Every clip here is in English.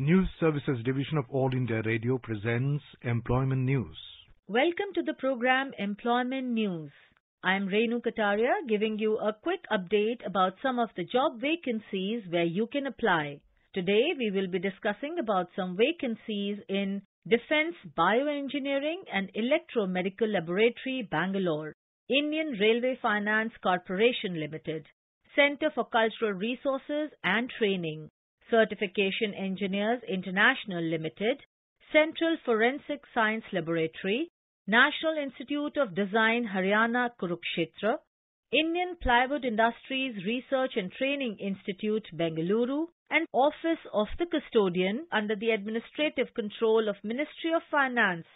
News Services Division of All India Radio presents Employment News. Welcome to the program Employment News. I am Renu Kataria giving you a quick update about some of the job vacancies where you can apply. Today we will be discussing about some vacancies in Defence Bioengineering and Electromedical Laboratory, Bangalore, Indian Railway Finance Corporation Limited, Centre for Cultural Resources and Training, Certification Engineers International Limited, Central Forensic Science Laboratory, National Institute of Design Haryana Kurukshetra, Indian Plywood Industries Research and Training Institute Bengaluru, and Office of the Custodian under the administrative control of Ministry of Finance.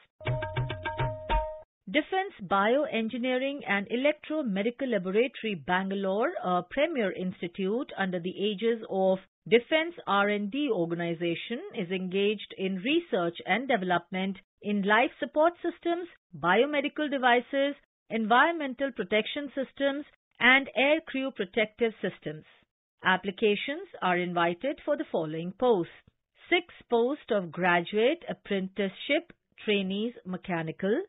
Defence Bioengineering and Electromedical Laboratory Bangalore, a premier institute under the aegis of Defence R&D Organization, is engaged in research and development in life support systems, biomedical devices, environmental protection systems, and air crew protective systems. Applications are invited for the following posts: 6 posts of graduate apprenticeship trainees mechanical,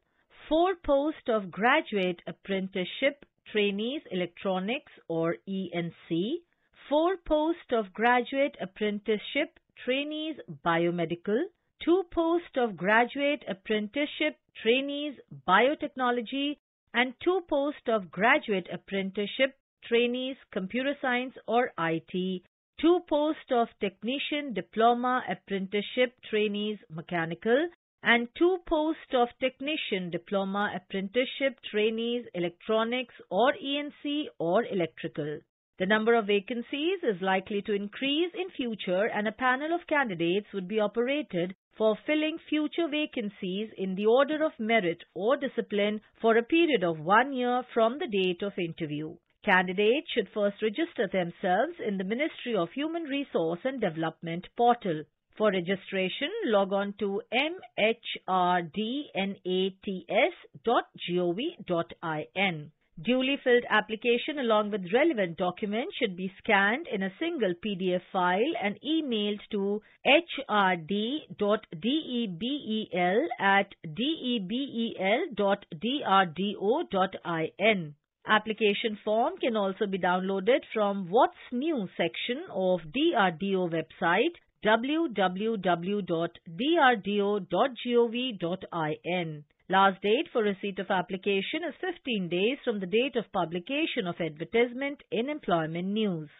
4 posts of graduate apprenticeship trainees electronics or E&C, 4 posts of graduate apprenticeship trainees biomedical, 2 posts of graduate apprenticeship trainees biotechnology, and 2 posts of graduate apprenticeship trainees computer science or IT, 2 posts of technician diploma apprenticeship trainees mechanical, and 2 posts of technician diploma apprenticeship trainees electronics or E&C or electrical. The number of vacancies is likely to increase in future, and a panel of candidates would be operated for filling future vacancies in the order of merit or discipline for a period of 1 year from the date of interview. Candidates should first register themselves in the Ministry of Human Resource and Development portal. For registration, log on to mhrdnats.gov.in. Duly filled application along with relevant documents should be scanned in a single PDF file and emailed to hrd.debel@debel.drdo.in. Application form can also be downloaded from What's New section of DRDO website www.drdo.gov.in. Last date for receipt of application is 15 days from the date of publication of advertisement in Employment News.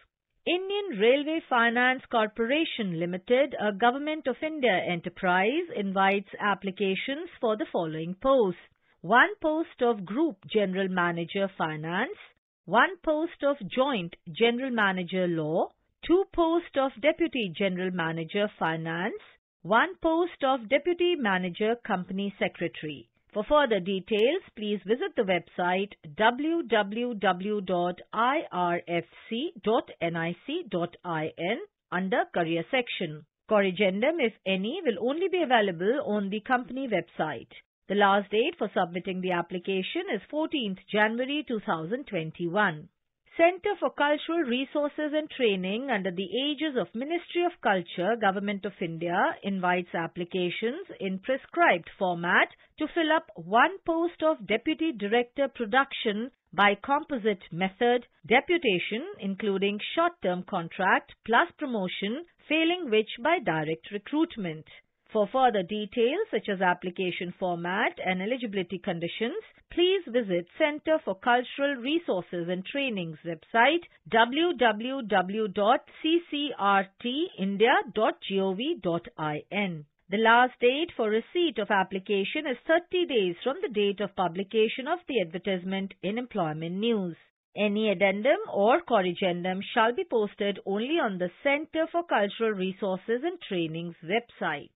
Indian Railway Finance Corporation Limited, a Government of India enterprise, invites applications for the following posts: 1 post of Group General Manager Finance, 1 post of Joint General Manager Law, 2 posts of Deputy General Manager Finance, 1 post of Deputy Manager Company Secretary. For further details, please visit the website www.irfc.nic.in under Career section. Corrigendum, if any, will only be available on the company website. The last date for submitting the application is 14th January 2021. Centre for Cultural Resources and Training under the aegis of Ministry of Culture, Government of India, invites applications in prescribed format to fill up 1 post of Deputy Director Production by composite method, deputation including short-term contract plus promotion, failing which by direct recruitment. For further details such as application format and eligibility conditions, please visit Centre for Cultural Resources and Training's website www.ccrtindia.gov.in. The last date for receipt of application is 30 days from the date of publication of the advertisement in Employment News. Any addendum or corrigendum shall be posted only on the Centre for Cultural Resources and Training's website.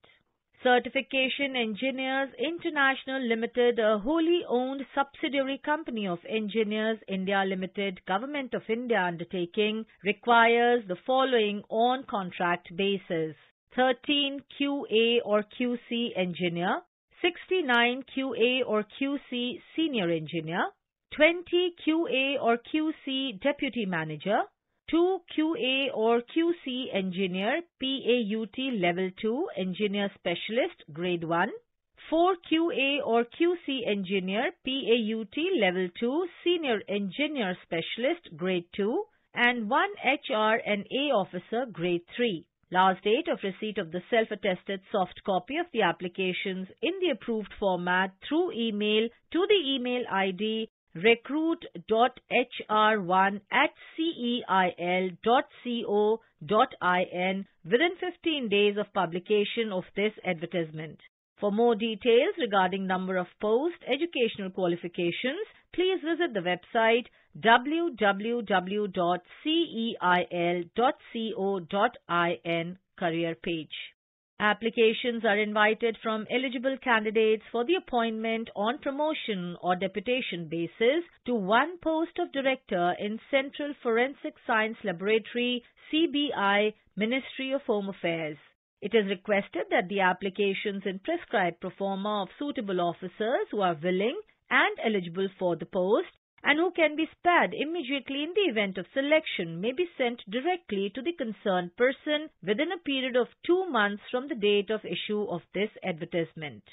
Certification Engineers International Limited, a wholly owned subsidiary company of Engineers India Limited, Government of India undertaking, requires the following on contract basis: 13 QA or QC Engineer, 69 QA or QC Senior Engineer, 20 QA or QC Deputy Manager, 2 QA or QC Engineer PAUT Level 2 Engineer Specialist Grade 1, 4 QA or QC Engineer PAUT Level 2 Senior Engineer Specialist Grade 2 and 1 HR and A Officer Grade 3. Last date of receipt of the self-attested soft copy of the applications in the approved format through email to the email ID recruit.hr1@ceil.co.in within 15 days of publication of this advertisement. For more details regarding number of posts, educational qualifications, please visit the website www.ceil.co.in career page. Applications are invited from eligible candidates for the appointment on promotion or deputation basis to one post of Director in Central Forensic Science Laboratory, CBI, Ministry of Home Affairs. It is requested that the applications in prescribed pro forma of suitable officers who are willing and eligible for the post and who can be spared immediately in the event of selection may be sent directly to the concerned person within a period of 2 months from the date of issue of this advertisement.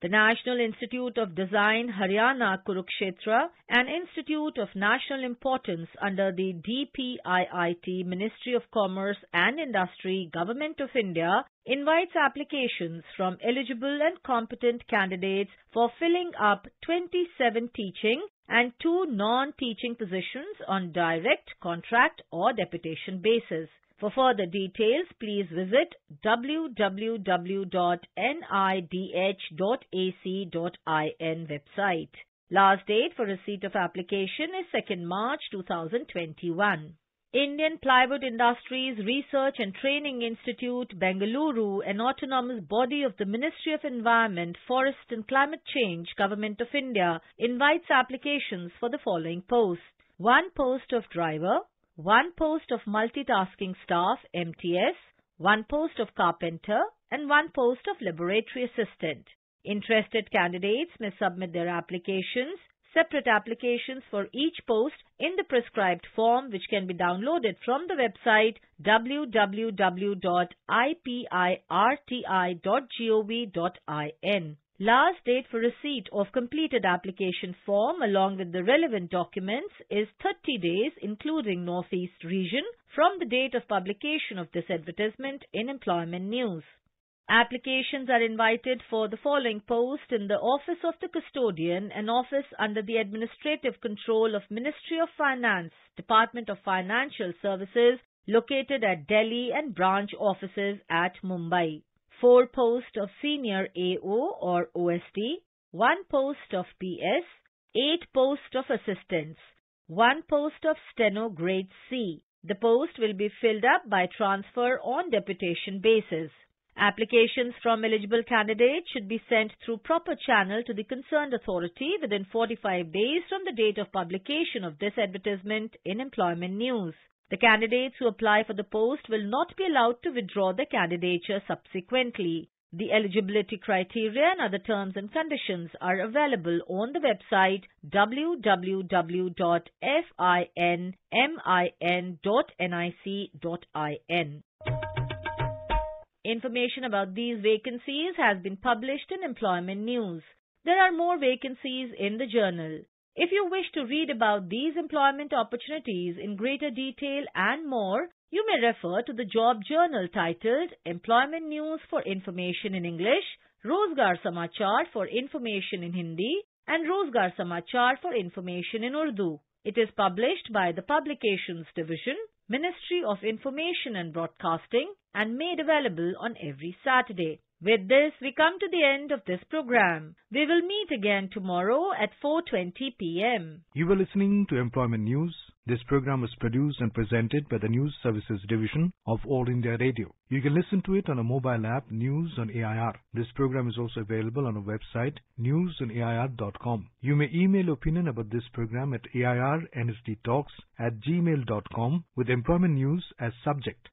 The National Institute of Design, Haryana, Kurukshetra, an institute of national importance under the DPIIT, Ministry of Commerce and Industry, Government of India, invites applications from eligible and competent candidates for filling up 27 teaching and 2 non-teaching positions on direct, contract or deputation basis. For further details, please visit www.nidh.ac.in website. Last date for receipt of application is 2nd March 2021. Indian Plywood Industries Research and Training Institute, Bengaluru, an autonomous body of the Ministry of Environment, Forest and Climate Change, Government of India, invites applications for the following posts. 1 post of driver, 1 post of multitasking staff, MTS, 1 post of carpenter, and 1 post of laboratory assistant. Interested candidates may submit their applications, separate applications for each post in the prescribed form, which can be downloaded from the website www.ipirti.gov.in. Last date for receipt of completed application form along with the relevant documents is 30 days including Northeast region from the date of publication of this advertisement in Employment News. Applications are invited for the following post in the Office of the Custodian, an office under the administrative control of Ministry of Finance, Department of Financial Services, located at Delhi and branch offices at Mumbai. 4 posts of Senior AO or OSD, 1 post of PS, 8 posts of Assistants, 1 post of Steno Grade C. The post will be filled up by transfer on deputation basis. Applications from eligible candidates should be sent through proper channel to the concerned authority within 45 days from the date of publication of this advertisement in Employment News. The candidates who apply for the post will not be allowed to withdraw their candidature subsequently. The eligibility criteria and other terms and conditions are available on the website www.finmin.nic.in. Information about these vacancies has been published in Employment News. There are more vacancies in the journal. If you wish to read about these employment opportunities in greater detail and more, you may refer to the job journal titled Employment News for Information in English, Rozgar Samachar for Information in Hindi, and Rozgar Samachar for Information in Urdu. It is published by the Publications Division, Ministry of Information and Broadcasting, and made available on every Saturday. With this, we come to the end of this program. We will meet again tomorrow at 4:20 p.m. You were listening to Employment News. This program was produced and presented by the News Services Division of All India Radio. You can listen to it on a mobile app, News on AIR. This program is also available on our website, newsonair.com. You may email opinion about this program at airnsdtalks@gmail.com with Employment News as subject.